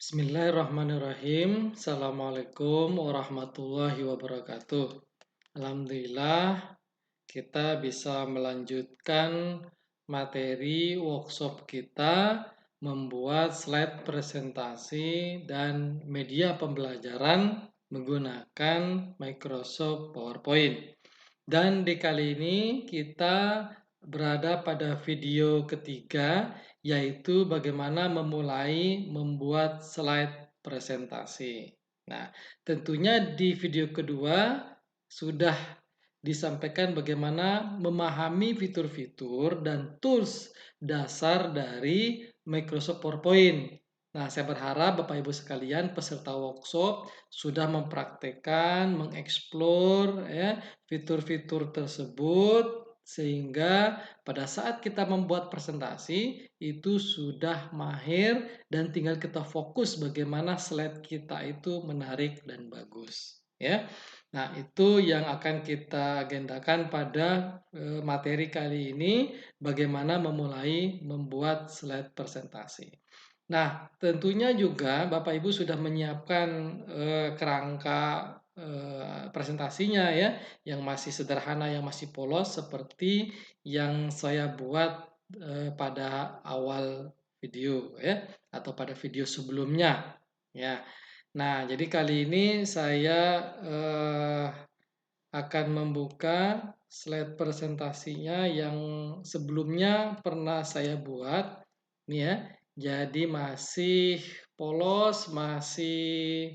Bismillahirrahmanirrahim. Assalamualaikum warahmatullahi wabarakatuh. Alhamdulillah, kita bisa melanjutkan materi workshop kita membuat slide presentasi dan media pembelajaran menggunakan Microsoft PowerPoint. Dan di kali ini kita berada pada video ketiga, yaitu bagaimana memulai membuat slide presentasi. Nah, tentunya di video kedua sudah disampaikan bagaimana memahami fitur-fitur dan tools dasar dari Microsoft PowerPoint. Nah, saya berharap Bapak Ibu sekalian peserta workshop sudah mempraktekkan, mengeksplor ya fitur-fitur tersebut sehingga pada saat kita membuat presentasi itu sudah mahir dan tinggal kita fokus bagaimana slide kita itu menarik dan bagus ya. Nah, itu yang akan kita agendakan pada materi kali ini, bagaimana memulai membuat slide presentasi. Nah, tentunya juga Bapak Ibu sudah menyiapkan kerangka presentasinya ya, yang masih sederhana, yang masih polos seperti yang saya buat pada awal video ya, atau pada video sebelumnya ya. Nah, jadi kali ini saya akan membuka slide presentasinya yang sebelumnya pernah saya buat nih ya. Jadi masih polos, masih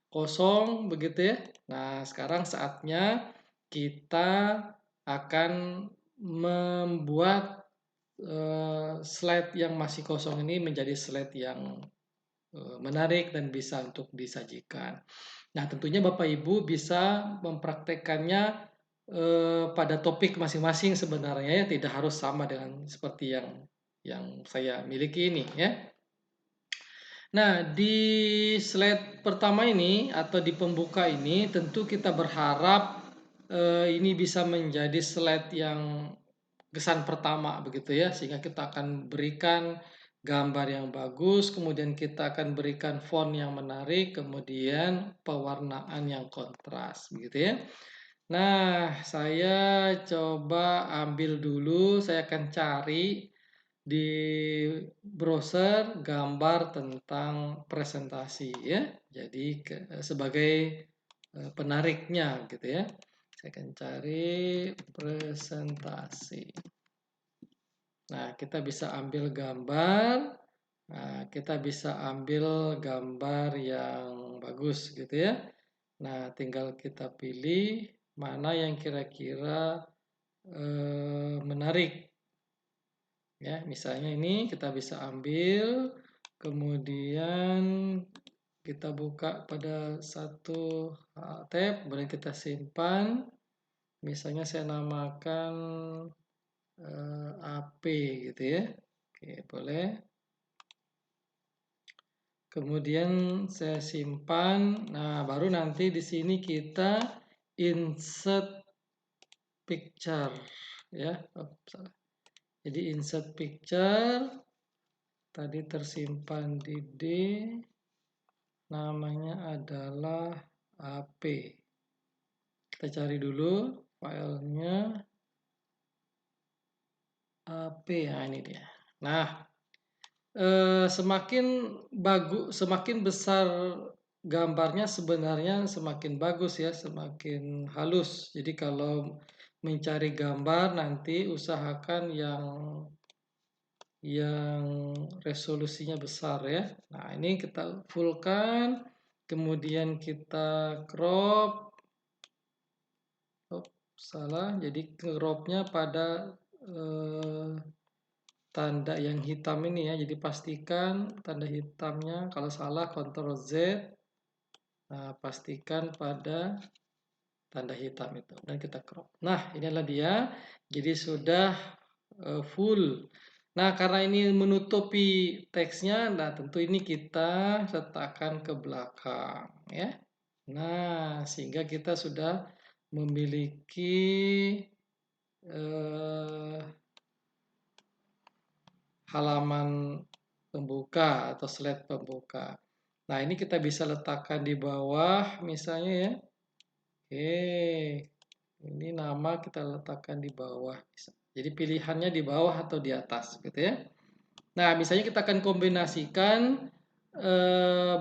kosong begitu ya. Nah, sekarang saatnya kita akan membuat slide yang masih kosong ini menjadi slide yang menarik dan bisa untuk disajikan. Nah, tentunya Bapak Ibu bisa mempraktekannya pada topik masing-masing sebenarnya ya, tidak harus sama dengan seperti yang saya miliki ini ya. Nah, di slide pertama ini atau di pembuka ini tentu kita berharap ini bisa menjadi slide yang kesan pertama begitu ya, sehingga kita akan berikan gambar yang bagus, kemudian kita akan berikan font yang menarik, kemudian pewarnaan yang kontras begitu ya. Nah, saya coba ambil dulu, saya akan cari di browser gambar tentang presentasi ya. Jadi sebagai penariknya gitu ya. Saya akan cari presentasi. Nah, kita bisa ambil gambar. Nah, kita bisa ambil gambar yang bagus gitu ya. Nah, tinggal kita pilih mana yang kira-kira menarik. Ya, misalnya ini kita bisa ambil, kemudian kita buka pada satu tab, kemudian kita simpan. Misalnya saya namakan AP gitu ya. Oke, boleh. Kemudian saya simpan. Nah, baru nanti di sini kita insert picture ya. Oh, salah. Jadi insert picture tadi tersimpan di D, namanya adalah AP. Kita cari dulu filenya AP ya, ini dia. Nah, semakin besar gambarnya sebenarnya semakin bagus ya, semakin halus. Jadi kalau mencari gambar nanti usahakan yang resolusinya besar ya. Nah, ini kita fullkan, kemudian kita crop. Oh, salah. Jadi cropnya pada tanda yang hitam ini ya. Jadi pastikan tanda hitamnya, kalau salah Ctrl Z. Nah, pastikan pada tanda hitam itu dan kita crop. Nah, inilah dia. Jadi sudah full. Nah, karena ini menutupi teksnya, nah tentu ini kita letakkan ke belakang ya. Nah, sehingga kita sudah memiliki halaman pembuka atau slide pembuka. Nah, ini kita bisa letakkan di bawah misalnya ya. Oke, ini nama kita letakkan di bawah. Jadi pilihannya di bawah atau di atas gitu ya. Nah, misalnya kita akan kombinasikan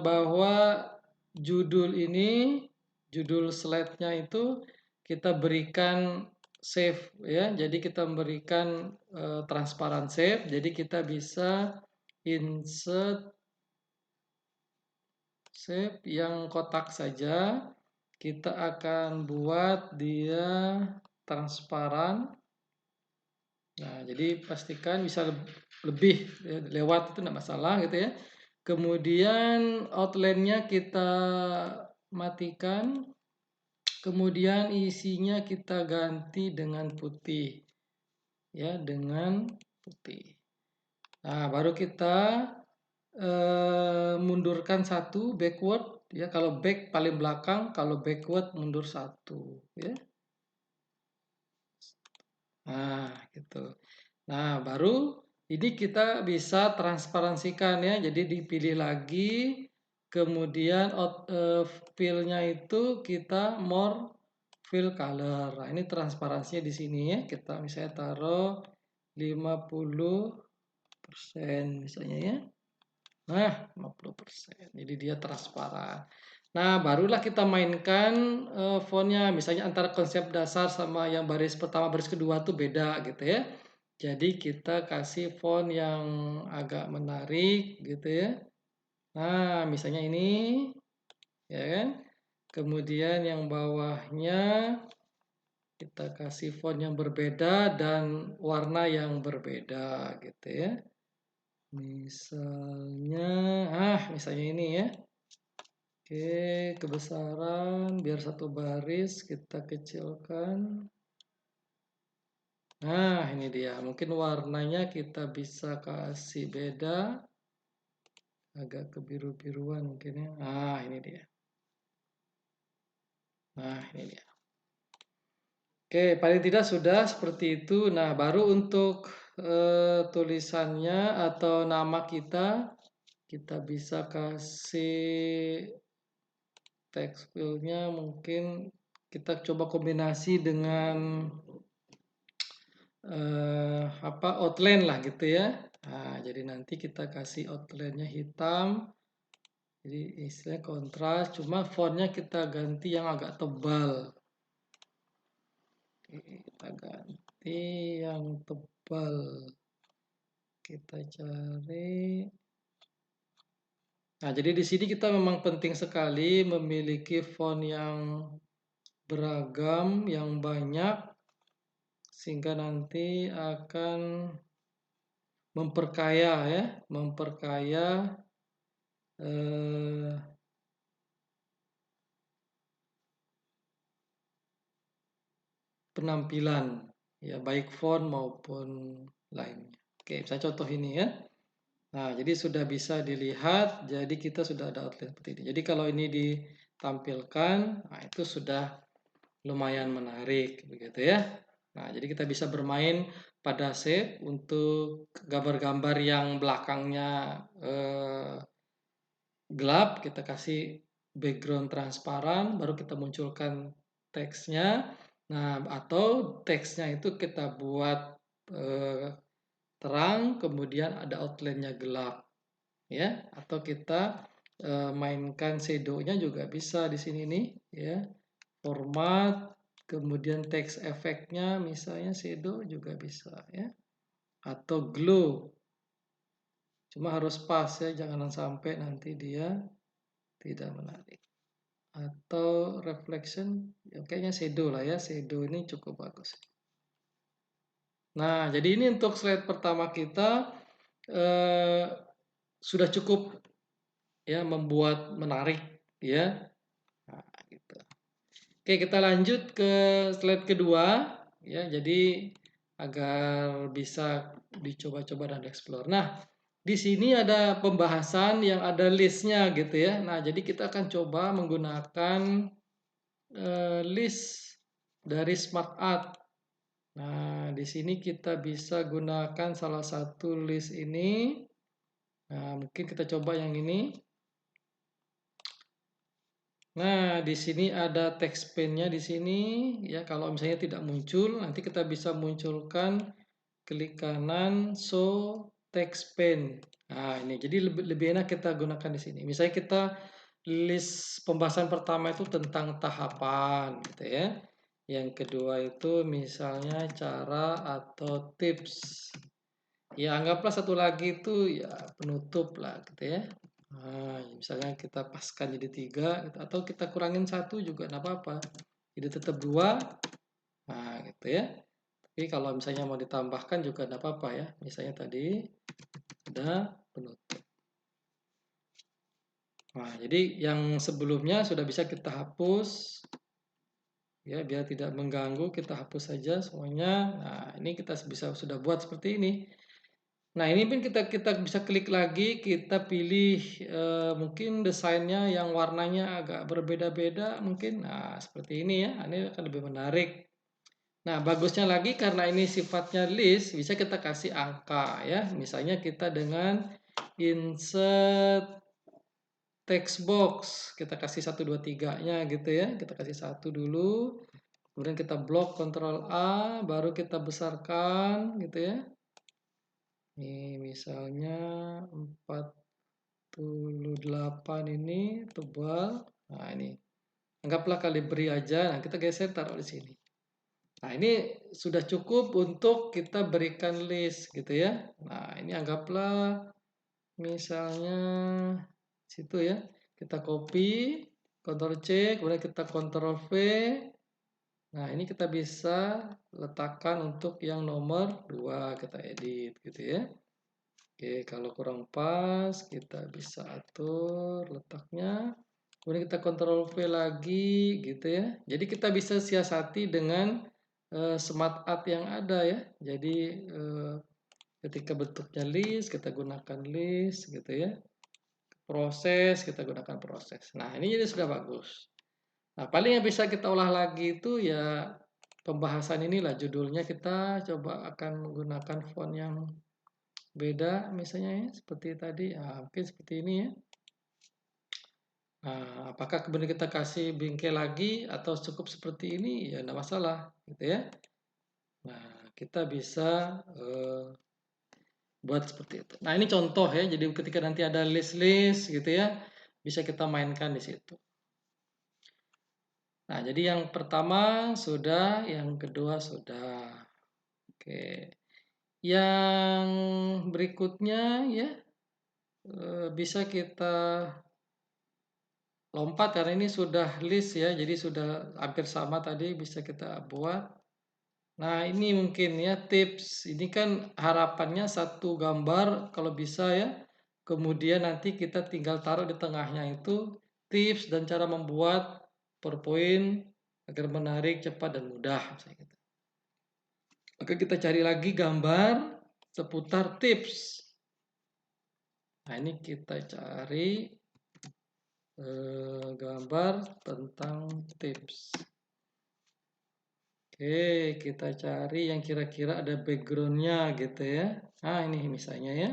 bahwa judul ini, judul slide-nya itu kita berikan save ya. Jadi kita memberikan transparan save. Jadi kita bisa insert save yang kotak saja. Kita akan buat dia transparan. Nah, jadi pastikan bisa lebih lewat itu tidak masalah gitu ya. Kemudian outline-nya kita matikan. Kemudian isinya kita ganti dengan putih. Ya, dengan putih. Nah, baru kita mundurkan satu backward ya, kalau back paling belakang, kalau backward mundur satu ya. Nah, gitu. Nah, baru ini kita bisa transparansikan ya. Jadi dipilih lagi, kemudian fill-nya itu kita more fill color. Nah, ini transparansinya di sini ya. Kita misalnya taruh 50% misalnya ya. Nah, 50%. Jadi dia transparan. Nah, barulah kita mainkan fontnya. Misalnya antara konsep dasar sama yang baris pertama, baris kedua tuh beda gitu ya. Jadi kita kasih font yang agak menarik gitu ya. Nah, misalnya ini ya kan. Kemudian yang bawahnya kita kasih font yang berbeda dan warna yang berbeda gitu ya. Misalnya ini ya. Oke, kebesaran biar satu baris kita kecilkan. Nah, ini dia. Mungkin warnanya kita bisa kasih beda. Agak kebiru-biruan mungkin ya. Nah, ini dia. Nah, ini dia. Oke, paling tidak sudah seperti itu. Nah, baru untuk tulisannya atau nama kita bisa kasih text fill-nya mungkin kita coba kombinasi dengan outline lah gitu ya. Nah, jadi nanti kita kasih outline-nya hitam. Jadi istilahnya kontras, cuma fontnya kita ganti yang agak tebal. Kita ganti yang tebal. Kita cari. Nah, jadi di sini kita memang penting sekali memiliki font yang beragam, yang banyak, sehingga nanti akan memperkaya ya, memperkaya penampilan ya, baik font maupun lainnya. Oke, saya contoh ini ya. Nah, jadi sudah bisa dilihat, jadi kita sudah ada outline seperti ini. Jadi kalau ini ditampilkan, nah itu sudah lumayan menarik begitu ya. Nah, jadi kita bisa bermain pada shape untuk gambar-gambar yang belakangnya gelap, kita kasih background transparan, baru kita munculkan teksnya. Nah, atau teksnya itu kita buat terang, kemudian ada outline-nya gelap, ya. Atau kita mainkan shadow-nya juga bisa di sini nih, ya. Format, kemudian text efeknya, misalnya shadow juga bisa, ya. Atau glow, cuma harus pas ya, jangan sampai nanti dia tidak menarik. Atau reflection, ya kayaknya shadow lah ya, shadow ini cukup bagus. Nah, jadi ini untuk slide pertama kita sudah cukup ya membuat menarik ya. Nah, gitu. Oke, kita lanjut ke slide kedua ya. Jadi agar bisa dicoba-coba dan explore. Nah, di sini ada pembahasan yang ada listnya gitu ya. Nah, jadi kita akan coba menggunakan list dari Smart Art. Nah, di sini kita bisa gunakan salah satu list ini. Nah, mungkin kita coba yang ini. Nah, di sini ada text pane-nya di sini ya. Kalau misalnya tidak muncul, nanti kita bisa munculkan klik kanan show text pane. Nah, ini jadi lebih enak kita gunakan di sini. Misalnya kita list pembahasan pertama itu tentang tahapan gitu ya. Yang kedua itu misalnya cara atau tips. Ya, anggaplah satu lagi itu ya penutup lah gitu ya. Nah, misalnya kita paskan jadi 3 gitu, atau kita kurangin satu juga enggak apa-apa. Jadi tetap 2. Nah, gitu ya. Tapi kalau misalnya mau ditambahkan juga enggak apa-apa ya. Misalnya tadi ada penutup. Nah, jadi yang sebelumnya sudah bisa kita hapus ya, biar tidak mengganggu, kita hapus saja semuanya. Nah, ini kita bisa sudah buat seperti ini. Nah, ini pun kita kita bisa klik lagi, kita pilih mungkin desainnya yang warnanya agak berbeda-beda mungkin. Nah, seperti ini ya. Ini akan lebih menarik. Nah, bagusnya lagi karena ini sifatnya list, bisa kita kasih angka ya. Misalnya kita dengan insert text box, kita kasih 1 2 3-nya gitu ya. Kita kasih 1 dulu. Kemudian kita blok Ctrl A, baru kita besarkan gitu ya. Ini misalnya 48 ini tebal. Nah, ini. Anggaplah kali beri aja. Nah, kita geser taruh di sini. Nah, ini sudah cukup untuk kita berikan list gitu ya. Nah, ini anggaplah misalnya situ ya. Kita copy, Ctrl C, kemudian kita Ctrl V. Nah, ini kita bisa letakkan untuk yang nomor 2, kita edit gitu ya. Oke, kalau kurang pas kita bisa atur letaknya. Kemudian kita Ctrl V lagi gitu ya. Jadi kita bisa siasati dengan smart art yang ada ya. Jadi ketika bentuknya list, kita gunakan list gitu ya. Proses, kita gunakan proses. Nah, ini jadi sudah bagus. Nah, paling yang bisa kita olah lagi itu ya pembahasan inilah, judulnya kita coba akan menggunakan font yang beda misalnya ya, seperti tadi. Mungkin seperti ini ya. Nah, apakah kemudian kita kasih bingkai lagi atau cukup seperti ini ya enggak masalah gitu ya. Nah, kita bisa buat seperti itu. Nah, ini contoh ya. Jadi ketika nanti ada list-list gitu ya, bisa kita mainkan di situ. Nah, jadi yang pertama sudah, yang kedua sudah. Oke. Yang berikutnya ya bisa kita lompat karena ini sudah list ya, jadi sudah hampir sama tadi bisa kita buat. Nah, ini mungkin ya tips. Ini kan harapannya satu gambar kalau bisa ya. Kemudian nanti kita tinggal taruh di tengahnya itu tips dan cara membuat PowerPoint agar menarik, cepat dan mudah misalnya gitu. Maka kita cari lagi gambar seputar tips. Nah, ini kita cari gambar tentang tips. Oke, kita cari yang kira-kira ada backgroundnya gitu ya. Nah, ini misalnya ya.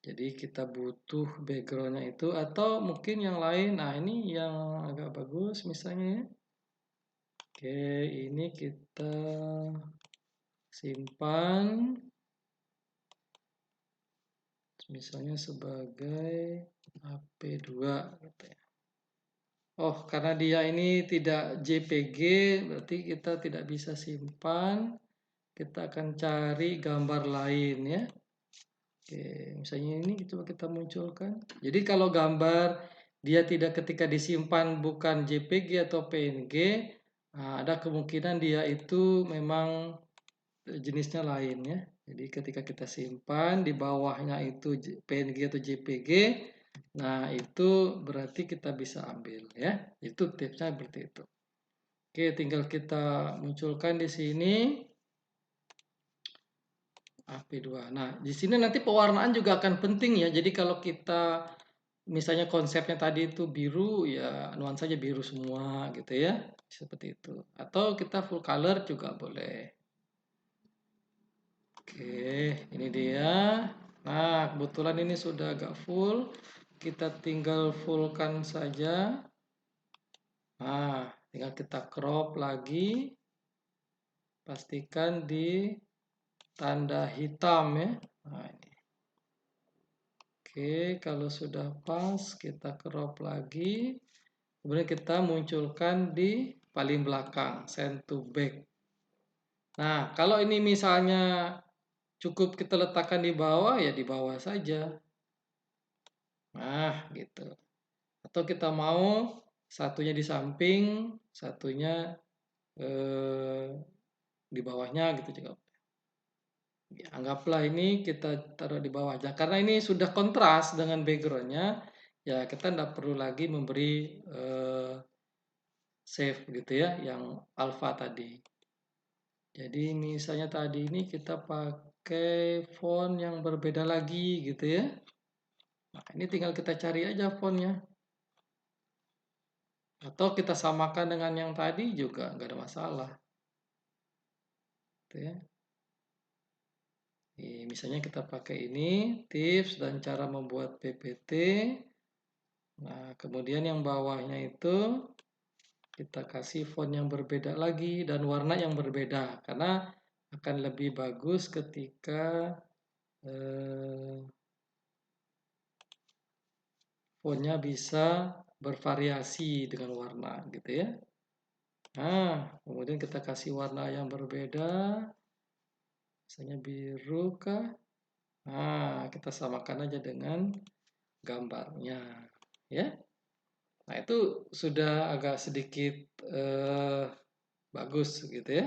Jadi kita butuh backgroundnya itu atau mungkin yang lain. Nah, ini yang agak bagus misalnya ya. Oke, ini kita simpan. Misalnya sebagai HP2 gitu ya. Oh, karena dia ini tidak JPG, berarti kita tidak bisa simpan. Kita akan cari gambar lain ya. Oke, misalnya ini coba kita munculkan. Jadi kalau gambar dia tidak ketika disimpan bukan JPG atau PNG, ada kemungkinan dia itu memang jenisnya lain ya. Jadi ketika kita simpan di bawahnya itu PNG atau JPG, nah itu berarti kita bisa ambil ya. Itu tipsnya seperti itu. Oke, tinggal kita munculkan di sini. AP2. Nah, di sini nanti pewarnaan juga akan penting ya. Jadi kalau kita misalnya konsepnya tadi itu biru, ya nuansanya biru semua gitu ya. Seperti itu. Atau kita full color juga boleh. Oke, ini dia. Nah, kebetulan ini sudah agak full. Kita tinggal fullkan saja. Nah, tinggal kita crop lagi. Pastikan di tanda hitam ya. Nah, ini. Oke, kalau sudah pas, kita crop lagi. Kemudian kita munculkan di paling belakang, send to back. Nah, kalau ini misalnya cukup kita letakkan di bawah, ya di bawah saja. Nah, gitu. Atau kita mau satunya di samping, satunya di bawahnya gitu juga. Ya, anggaplah ini kita taruh di bawah aja. Karena ini sudah kontras dengan backgroundnya, ya kita tidak perlu lagi memberi save gitu ya, yang alpha tadi. Jadi misalnya tadi ini kita pakai font yang berbeda lagi gitu ya. Nah, ini tinggal kita cari aja fontnya. Atau kita samakan dengan yang tadi juga nggak ada masalah. Gitu ya. Misalnya kita pakai ini, tips dan cara membuat PPT. Nah, kemudian yang bawahnya itu kita kasih font yang berbeda lagi dan warna yang berbeda. Karena akan lebih bagus ketika fontnya bisa bervariasi dengan warna gitu ya. Nah, kemudian kita kasih warna yang berbeda. Misalnya biru kah? Nah, kita samakan aja dengan gambarnya, ya. Nah, itu sudah agak sedikit bagus gitu ya.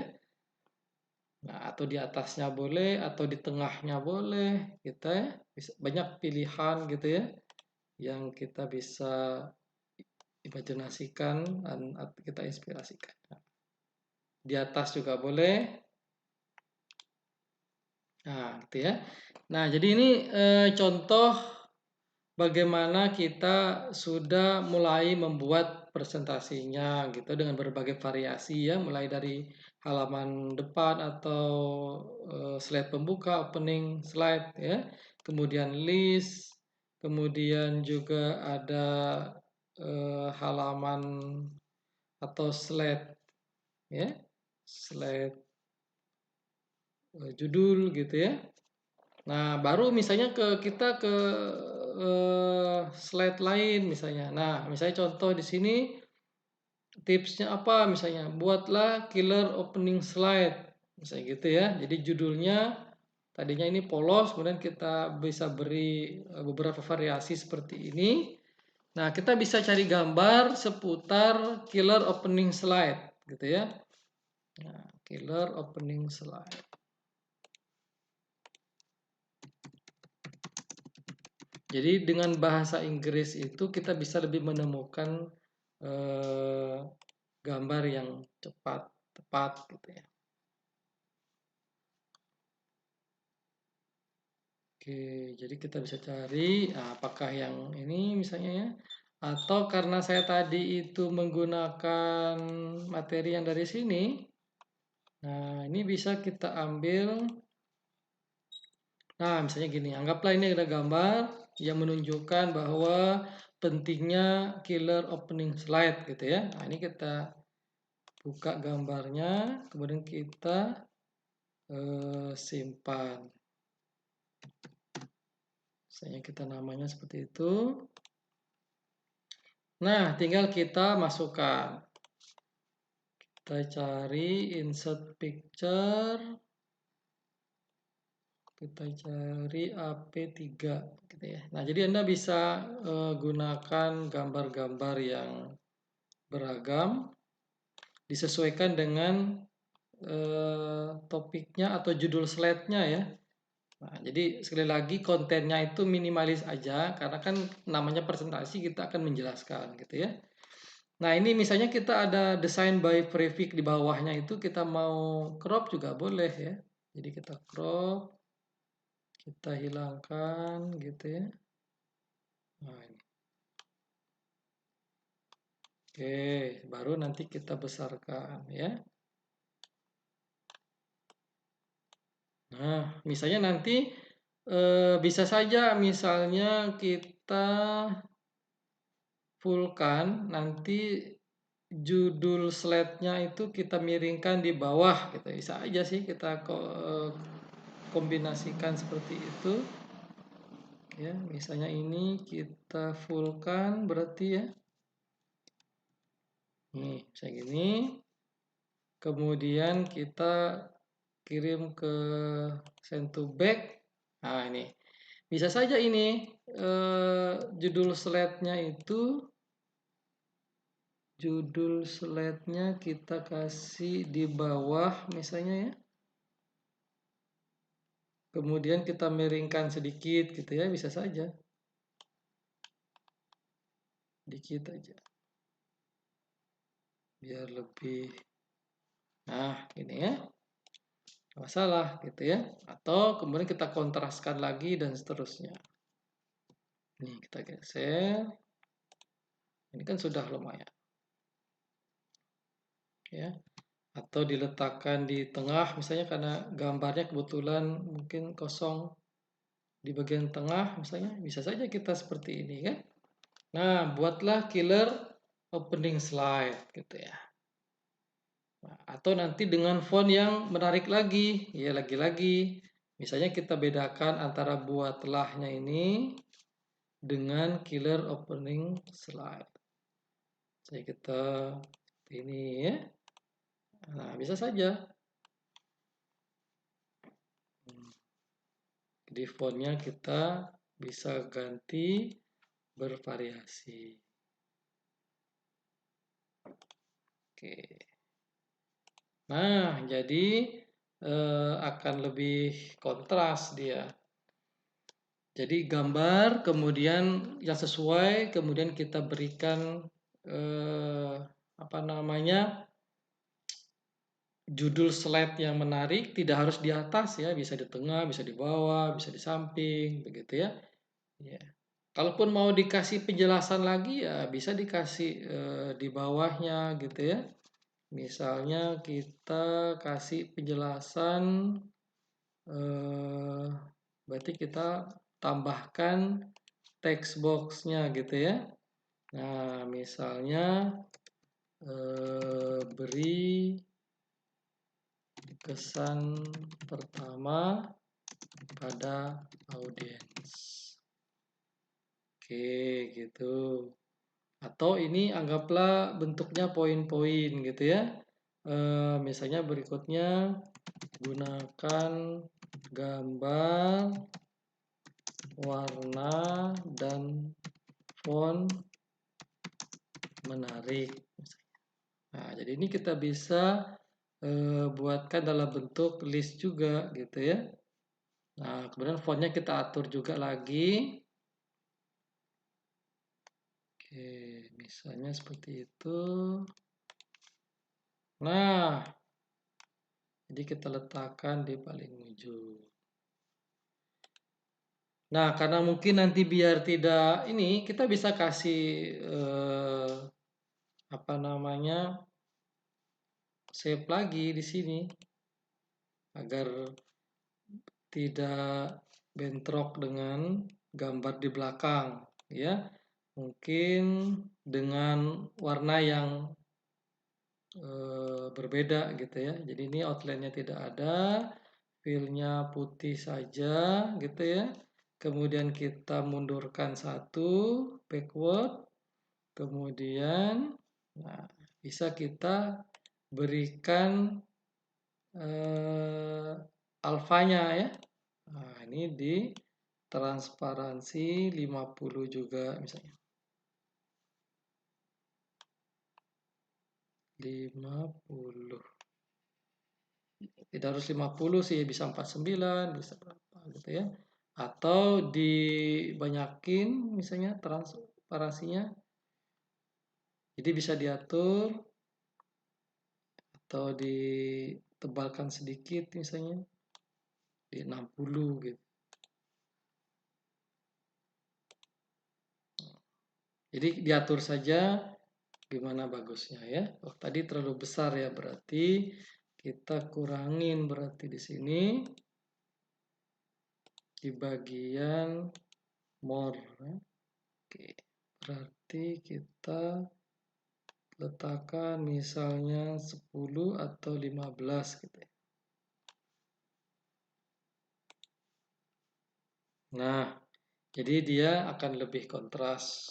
Nah, atau di atasnya boleh, atau di tengahnya boleh, kita ya. Banyak pilihan gitu ya, yang kita bisa imajinasikan dan kita inspirasikan. Di atas juga boleh. Nah, gitu ya. Nah, jadi ini contoh bagaimana kita sudah mulai membuat presentasinya gitu dengan berbagai variasi ya, mulai dari halaman depan atau slide pembuka, opening slide ya, kemudian list, kemudian juga ada halaman atau slide ya, slide judul gitu ya. Nah, baru misalnya kita ke slide lain misalnya. Nah, misalnya contoh di sini tipsnya apa misalnya? Buatlah killer opening slide. Misalnya gitu ya. Jadi judulnya tadinya ini polos, kemudian kita bisa beri beberapa variasi seperti ini. Nah, kita bisa cari gambar seputar killer opening slide gitu ya. Nah, killer opening slide. Jadi dengan bahasa Inggris itu kita bisa lebih menemukan gambar yang cepat, tepat gitu ya. Oke, jadi kita bisa cari apakah yang ini misalnya ya. Atau karena saya tadi itu menggunakan materi yang dari sini. Nah, ini bisa kita ambil. Nah, misalnya gini, anggaplah ini ada gambar yang menunjukkan bahwa pentingnya killer opening slide gitu ya. Nah, ini kita buka gambarnya, kemudian kita simpan. Misalnya kita namanya seperti itu. Nah, tinggal kita masukkan. Kita cari insert picture. Kita cari AP3 gitu ya. Nah, jadi Anda bisa gunakan gambar-gambar yang beragam disesuaikan dengan topiknya atau judul slide-nya ya. Nah, jadi sekali lagi kontennya itu minimalis aja karena kan namanya presentasi kita akan menjelaskan gitu ya. Nah, ini misalnya kita ada design by Prefix di bawahnya itu kita mau crop juga boleh ya. Jadi kita crop, kita hilangkan gitu ya. Nah, ini. Oke, baru nanti kita besarkan ya. Nah, misalnya nanti bisa saja misalnya kita fullkan nanti judul slide-nya itu kita miringkan di bawah gitu. Bisa aja sih kita kombinasikan seperti itu. Ya, misalnya ini kita fullkan berarti ya. Nih, saya gini. Kemudian kita kirim ke send to back. Nah, ini. Bisa saja ini judul slide-nya kita kasih di bawah misalnya ya. Kemudian kita miringkan sedikit gitu ya, bisa saja. Dikit aja. Biar lebih. Nah, ini ya. Masalah gitu ya. Atau kemudian kita kontraskan lagi dan seterusnya. Ini kita geser. Ini kan sudah lumayan. Ya. Atau diletakkan di tengah misalnya karena gambarnya kebetulan mungkin kosong di bagian tengah misalnya, bisa saja kita seperti ini kan. Nah, buatlah killer opening slide gitu ya. Nah, atau nanti dengan font yang menarik lagi, ya lagi-lagi. Misalnya kita bedakan antara buatlahnya ini dengan killer opening slide. Jadi kita ini ya. Nah, bisa saja. Di fontnya kita bisa ganti bervariasi. Oke. Nah, jadi akan lebih kontras dia. Jadi gambar, kemudian yang sesuai, kemudian kita berikan apa namanya judul slide yang menarik, tidak harus di atas ya, bisa di tengah, bisa di bawah, bisa di samping, begitu ya. Ya. Kalaupun mau dikasih penjelasan lagi ya bisa dikasih di bawahnya gitu ya. Misalnya kita kasih penjelasan berarti kita tambahkan text box-nya gitu ya. Nah, misalnya beri kesan pertama pada audiens. Oke, gitu. Atau ini anggaplah bentuknya poin-poin gitu ya. Misalnya berikutnya gunakan gambar, warna, dan font menarik. Nah, jadi ini kita bisa buatkan dalam bentuk list juga gitu ya. Nah, kemudian fontnya kita atur juga lagi. Oke, misalnya seperti itu. Nah, jadi kita letakkan di paling ujung. Nah, karena mungkin nanti biar tidak ini, kita bisa kasih apa namanya save lagi di sini agar tidak bentrok dengan gambar di belakang, ya. Mungkin dengan warna yang berbeda gitu ya. Jadi ini outline-nya tidak ada, fill-nya putih saja gitu ya. Kemudian kita mundurkan satu backward. Kemudian nah, bisa kita berikan alfanya ya. Nah, ini di transparansi 50 juga misalnya. 50. Tidak harus 50 sih, bisa 49, bisa berapa gitu ya. Atau dibanyakin misalnya transparansinya. Jadi bisa diatur atau ditebalkan sedikit misalnya di 60 gitu. Jadi diatur saja gimana bagusnya ya. Oh, tadi terlalu besar ya berarti kita kurangin berarti di sini di bagian more. Oke, berarti kita letakkan misalnya 10 atau 15 gitu ya. Nah, jadi dia akan lebih kontras.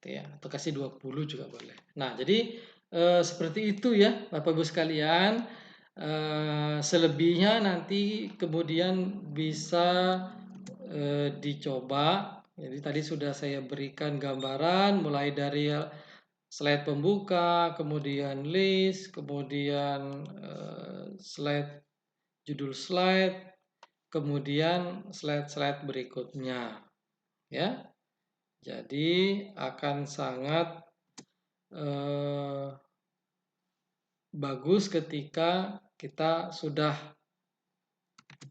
Ya, atau kasih 20 juga boleh. Nah, jadi seperti itu ya Bapak Ibu sekalian. Selebihnya nanti kemudian bisa dicoba. Jadi tadi sudah saya berikan gambaran mulai dari slide pembuka, kemudian list, kemudian slide judul slide, kemudian slide-slide berikutnya ya. Jadi akan sangat bagus ketika kita sudah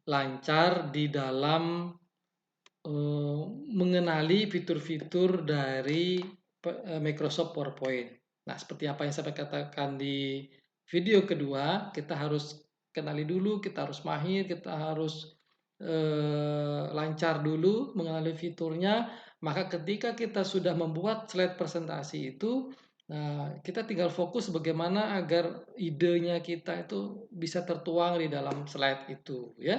lancar di dalam mengenali fitur-fitur dari Microsoft PowerPoint. Nah, seperti apa yang saya katakan di video kedua, kita harus kenali dulu, kita harus mahir, kita harus lancar dulu mengenali fiturnya. Maka ketika kita sudah membuat slide presentasi itu, nah, kita tinggal fokus bagaimana agar idenya kita itu bisa tertuang di dalam slide itu, ya.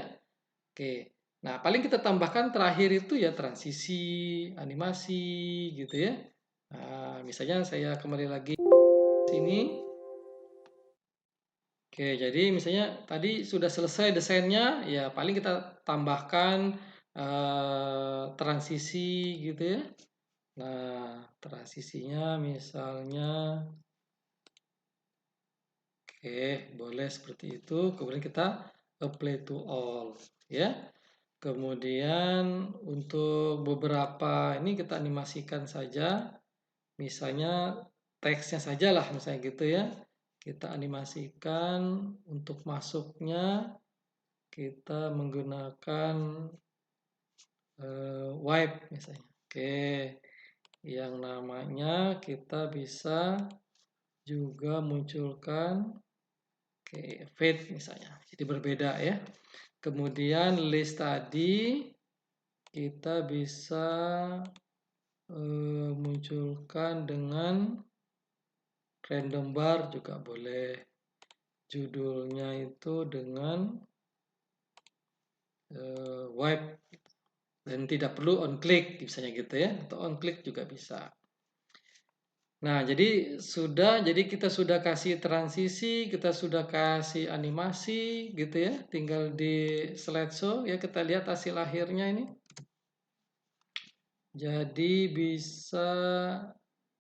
Oke. Nah, paling kita tambahkan terakhir itu ya transisi, animasi gitu ya. Nah, misalnya saya kembali lagi sini. Oke, jadi misalnya tadi sudah selesai desainnya, ya paling kita tambahkan transisi gitu ya. Nah, transisinya misalnya, oke, boleh seperti itu. Kemudian kita apply to all, ya. Kemudian untuk beberapa ini kita animasikan saja, misalnya teksnya saja lah, misalnya gitu ya. Kita animasikan untuk masuknya, kita menggunakan wipe misalnya. Oke, yang namanya kita bisa juga munculkan fade misalnya. Jadi berbeda ya. Kemudian list tadi kita bisa munculkan dengan random bar juga boleh. Judulnya itu dengan wipe dan tidak perlu on click misalnya gitu ya, atau on click juga bisa. Nah, jadi kita sudah kasih transisi, kita sudah kasih animasi gitu ya, tinggal di slideshow ya kita lihat hasil akhirnya ini. Jadi bisa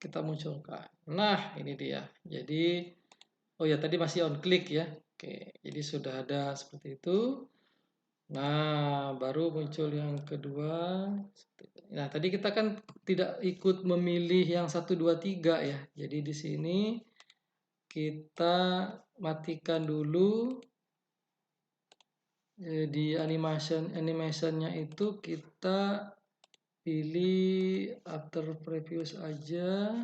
kita munculkan. Nah, ini dia. Jadi, oh ya tadi masih on click ya. Oke, jadi sudah ada seperti itu. Nah, baru muncul yang kedua. Nah, tadi kita kan tidak ikut memilih yang 1, 2, 3 ya. Jadi di sini kita matikan dulu. Di animationnya itu kita pilih after previous aja.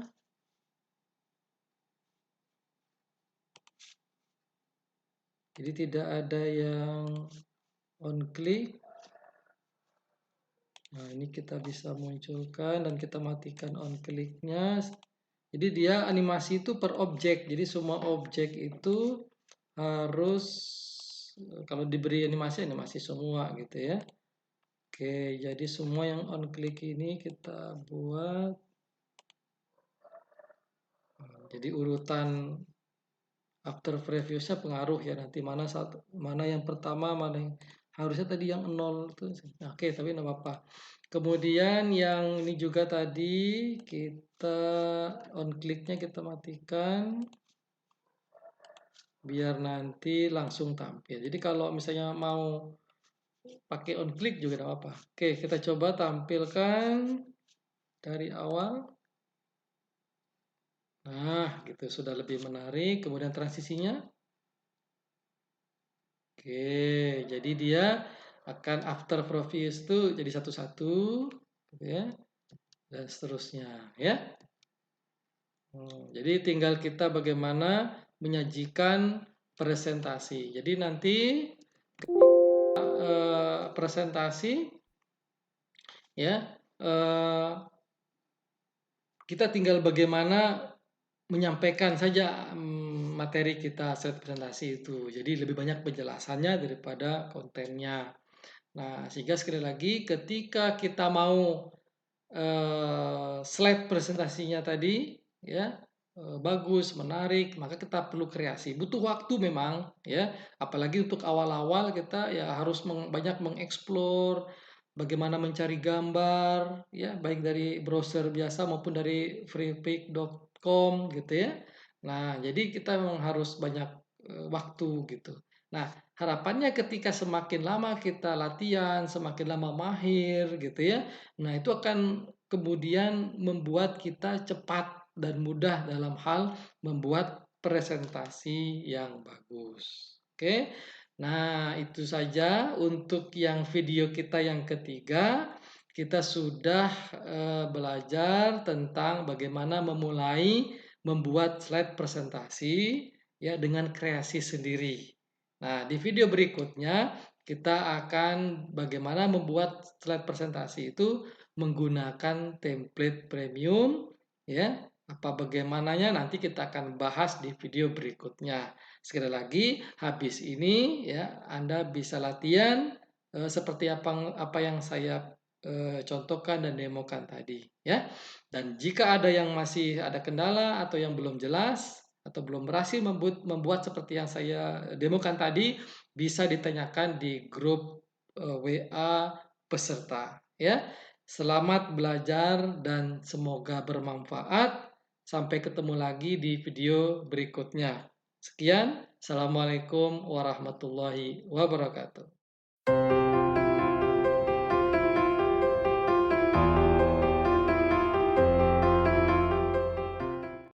Jadi tidak ada yang on click. Nah, ini kita bisa munculkan dan kita matikan on click-nya. Jadi dia animasi itu per objek. Jadi semua objek itu harus kalau diberi animasi semua gitu ya. Oke, jadi semua yang on click ini kita buat. Jadi urutan after previous-nya pengaruh ya nanti mana yang pertama, mana yang harusnya tadi yang 0 itu. Oke, tapi enggak apa-apa. Kemudian yang ini juga tadi kita on click-nya kita matikan biar nanti langsung tampil. Jadi kalau misalnya mau pakai on click juga enggak apa-apa. Oke, kita coba tampilkan dari awal. Nah, gitu sudah lebih menarik. Kemudian transisinya. Oke, jadi dia akan after previous itu jadi satu-satu, gitu ya, dan seterusnya, ya. Jadi tinggal kita bagaimana menyajikan presentasi. Jadi nanti presentasi, ya, kita tinggal bagaimana menyampaikan saja materi kita slide presentasi itu. Jadi lebih banyak penjelasannya daripada kontennya. Nah, sehingga sekali lagi ketika kita mau slide presentasinya tadi ya bagus, menarik, maka kita perlu kreasi. Butuh waktu memang ya, apalagi untuk awal-awal kita ya harus banyak mengeksplor bagaimana mencari gambar ya, baik dari browser biasa maupun dari freepik.com gitu ya. Nah, jadi kita memang harus banyak waktu gitu. Nah, harapannya ketika semakin lama kita latihan, semakin lama mahir gitu ya. Nah, itu akan kemudian membuat kita cepat dan mudah dalam hal membuat presentasi yang bagus. Oke. Nah, itu saja untuk yang video kita yang ketiga. Kita sudah belajar tentang bagaimana memulai membuat slide presentasi ya dengan kreasi sendiri. Nah, di video berikutnya kita akan bagaimana membuat slide presentasi itu menggunakan template premium ya. Apa bagaimananya nanti kita akan bahas di video berikutnya. Sekali lagi, habis ini ya Anda bisa latihan seperti apa yang saya contohkan dan demokan tadi ya. Dan jika ada yang masih ada kendala atau yang belum jelas atau belum berhasil membuat seperti yang saya demokan tadi, bisa ditanyakan di grup WA peserta ya. Selamat belajar dan semoga bermanfaat. Sampai ketemu lagi di video berikutnya. Sekian, Assalamualaikum warahmatullahi wabarakatuh.